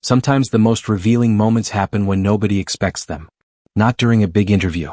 Sometimes the most revealing moments happen when nobody expects them. Not during a big interview.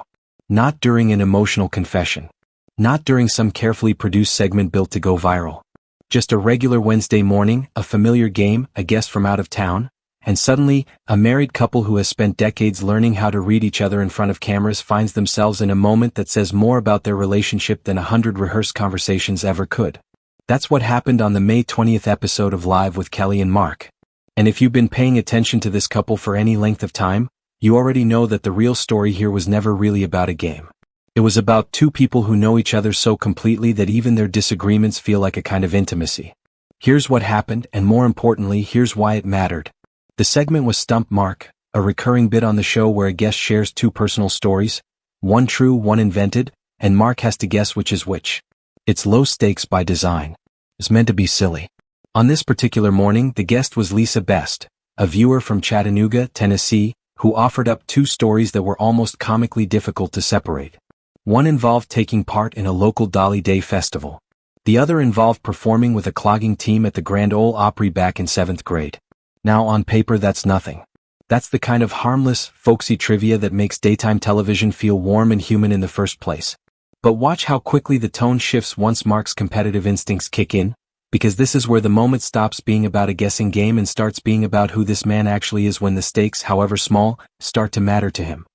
Not during an emotional confession. Not during some carefully produced segment built to go viral. Just a regular Wednesday morning, a familiar game, a guest from out of town, and suddenly, a married couple who has spent decades learning how to read each other in front of cameras finds themselves in a moment that says more about their relationship than 100 rehearsed conversations ever could. That's what happened on the May 20th episode of Live with Kelly&Mark. And if you've been paying attention to this couple for any length of time, you already know that the real story here was never really about a game. It was about two people who know each other so completely that even their disagreements feel like a kind of intimacy. Here's what happened, and more importantly, here's why it mattered. The segment was Stump Mark, a recurring bit on the show where a guest shares two personal stories, one true, one invented, and Mark has to guess which is which. It's low stakes by design. It's meant to be silly. On this particular morning, the guest was Lisa Best, a viewer from Chattanooga, Tennessee, who offered up two stories that were almost comically difficult to separate. One involved taking part in a local Dolly Day festival. The other involved performing with a clogging team at the Grand Ole Opry back in 7th grade. Now on paper that's nothing. That's the kind of harmless, folksy trivia that makes daytime television feel warm and human in the first place. But watch how quickly the tone shifts once Mark's competitive instincts kick in, because this is where the moment stops being about a guessing game and starts being about who this man actually is when the stakes, however small, start to matter to him.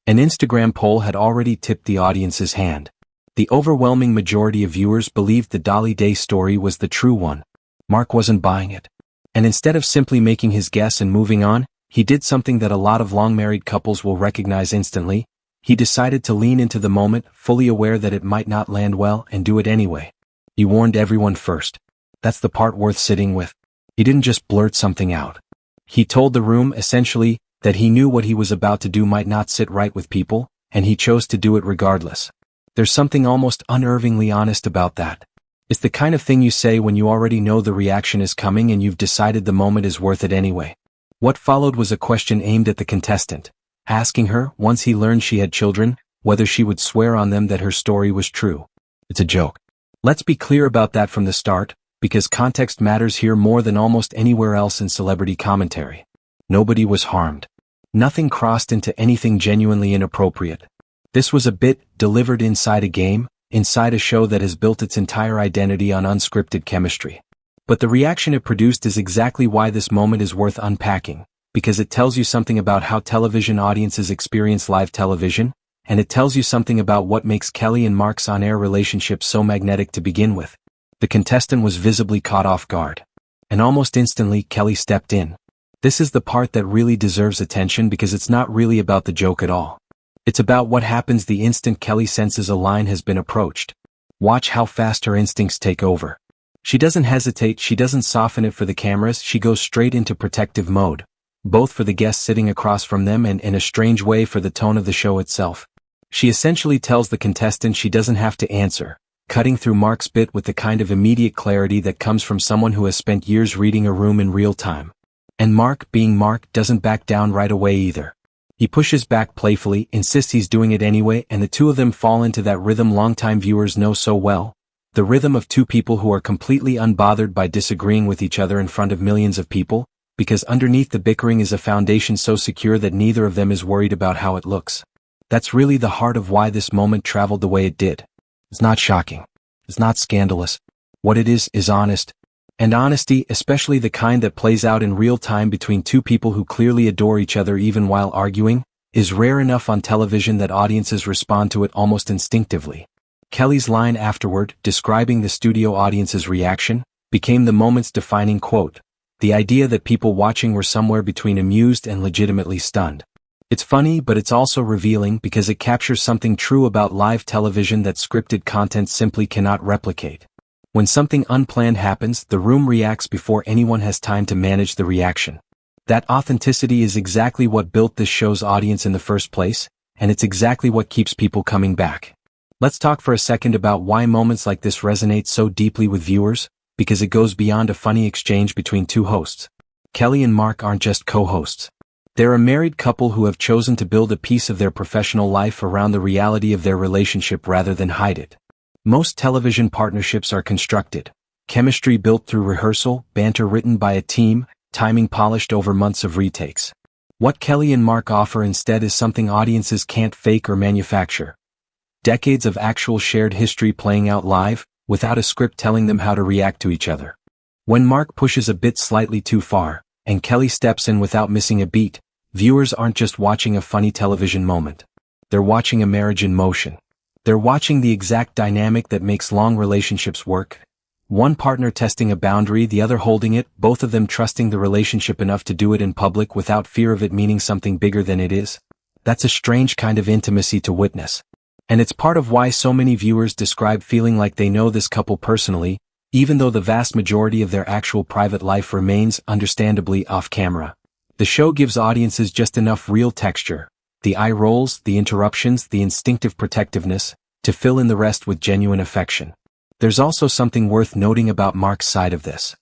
An Instagram poll had already tipped the audience's hand. The overwhelming majority of viewers believed the Dolly Day story was the true one. Mark wasn't buying it. And instead of simply making his guess and moving on, he did something that a lot of long-married couples will recognize instantly. He decided to lean into the moment, fully aware that it might not land well, and do it anyway. He warned everyone first. That's the part worth sitting with. He didn't just blurt something out. He told the room, essentially, that he knew what he was about to do might not sit right with people, and he chose to do it regardless. There's something almost unnervingly honest about that. It's the kind of thing you say when you already know the reaction is coming and you've decided the moment is worth it anyway. What followed was a question aimed at the contestant, asking her, once he learned she had children, whether she would swear on them that her story was true. It's a joke. Let's be clear about that from the start, because context matters here more than almost anywhere else in celebrity commentary. Nobody was harmed. Nothing crossed into anything genuinely inappropriate. This was a bit delivered inside a game, inside a show that has built its entire identity on unscripted chemistry. But the reaction it produced is exactly why this moment is worth unpacking, because it tells you something about how television audiences experience live television, and it tells you something about what makes Kelly and Mark's on-air relationship so magnetic to begin with. The contestant was visibly caught off guard. And almost instantly, Kelly stepped in. This is the part that really deserves attention because it's not really about the joke at all. It's about what happens the instant Kelly senses a line has been approached. Watch how fast her instincts take over. She doesn't hesitate, she doesn't soften it for the cameras, she goes straight into protective mode. Both for the guest sitting across from them and in a strange way for the tone of the show itself. She essentially tells the contestant she doesn't have to answer, cutting through Mark's bit with the kind of immediate clarity that comes from someone who has spent years reading a room in real time. And Mark, being Mark, doesn't back down right away either. He pushes back playfully, insists he's doing it anyway, and the two of them fall into that rhythm longtime viewers know so well. The rhythm of two people who are completely unbothered by disagreeing with each other in front of millions of people, because underneath the bickering is a foundation so secure that neither of them is worried about how it looks. That's really the heart of why this moment traveled the way it did. It's not shocking. It's not scandalous. What it is honest. And honesty, especially the kind that plays out in real time between two people who clearly adore each other even while arguing, is rare enough on television that audiences respond to it almost instinctively. Kelly's line afterward, describing the studio audience's reaction, became the moment's defining quote. The idea that people watching were somewhere between amused and legitimately stunned. It's funny, but it's also revealing because it captures something true about live television that scripted content simply cannot replicate. When something unplanned happens, the room reacts before anyone has time to manage the reaction. That authenticity is exactly what built this show's audience in the first place, and it's exactly what keeps people coming back. Let's talk for a second about why moments like this resonate so deeply with viewers, because it goes beyond a funny exchange between two hosts. Kelly and Mark aren't just co-hosts. They're a married couple who have chosen to build a piece of their professional life around the reality of their relationship rather than hide it. Most television partnerships are constructed. Chemistry built through rehearsal, banter written by a team, timing polished over months of retakes. What Kelly and Mark offer instead is something audiences can't fake or manufacture. Decades of actual shared history playing out live, without a script telling them how to react to each other. When Mark pushes a bit slightly too far, and Kelly steps in without missing a beat, viewers aren't just watching a funny television moment. They're watching a marriage in motion. They're watching the exact dynamic that makes long relationships work. One partner testing a boundary, the other holding it, both of them trusting the relationship enough to do it in public without fear of it meaning something bigger than it is. That's a strange kind of intimacy to witness. And it's part of why so many viewers describe feeling like they know this couple personally, even though the vast majority of their actual private life remains, understandably, off-camera. The show gives audiences just enough real texture, the eye rolls, the interruptions, the instinctive protectiveness, to fill in the rest with genuine affection. There's also something worth noting about Mark's side of this.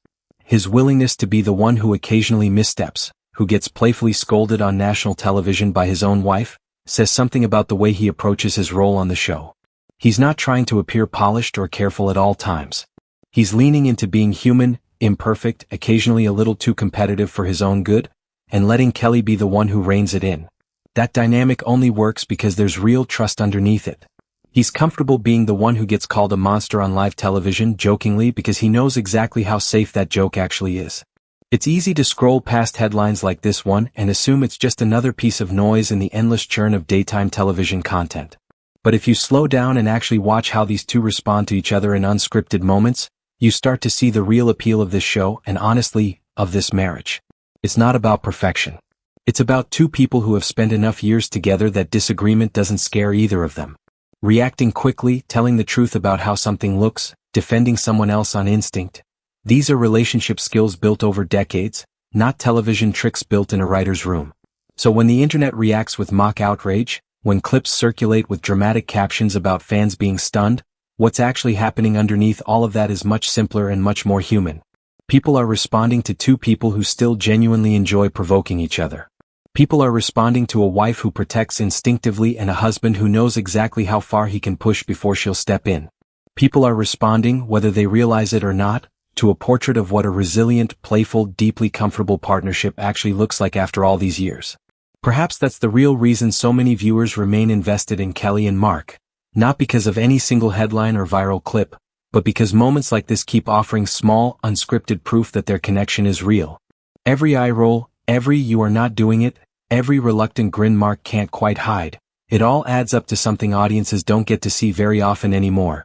His willingness to be the one who occasionally missteps, who gets playfully scolded on national television by his own wife, says something about the way he approaches his role on the show. He's not trying to appear polished or careful at all times. He's leaning into being human, imperfect, occasionally a little too competitive for his own good, and letting Kelly be the one who reins it in. That dynamic only works because there's real trust underneath it. He's comfortable being the one who gets called a monster on live television jokingly because he knows exactly how safe that joke actually is. It's easy to scroll past headlines like this one and assume it's just another piece of noise in the endless churn of daytime television content. But if you slow down and actually watch how these two respond to each other in unscripted moments, you start to see the real appeal of this show and, honestly, of this marriage. It's not about perfection. It's about two people who have spent enough years together that disagreement doesn't scare either of them. Reacting quickly, telling the truth about how something looks, defending someone else on instinct. These are relationship skills built over decades, not television tricks built in a writer's room. So when the internet reacts with mock outrage, when clips circulate with dramatic captions about fans being stunned, what's actually happening underneath all of that is much simpler and much more human. People are responding to two people who still genuinely enjoy provoking each other. People are responding to a wife who protects instinctively and a husband who knows exactly how far he can push before she'll step in. People are responding, whether they realize it or not, to a portrait of what a resilient, playful, deeply comfortable partnership actually looks like after all these years. Perhaps that's the real reason so many viewers remain invested in Kelly and Mark, not because of any single headline or viral clip, but because moments like this keep offering small, unscripted proof that their connection is real. Every eye roll, every "you are not doing it," every reluctant grin Mark can't quite hide, it all adds up to something audiences don't get to see very often anymore.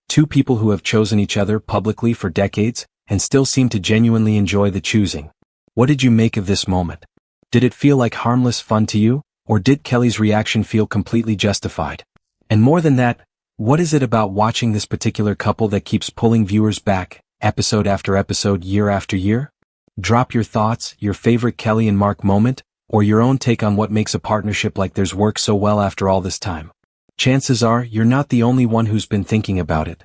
Two people who have chosen each other publicly for decades, and still seem to genuinely enjoy the choosing. What did you make of this moment? Did it feel like harmless fun to you, or did Kelly's reaction feel completely justified? And more than that, what is it about watching this particular couple that keeps pulling viewers back, episode after episode, year after year? Drop your thoughts, your favorite Kelly and Mark moment, or your own take on what makes a partnership like theirs work so well after all this time. Chances are, you're not the only one who's been thinking about it.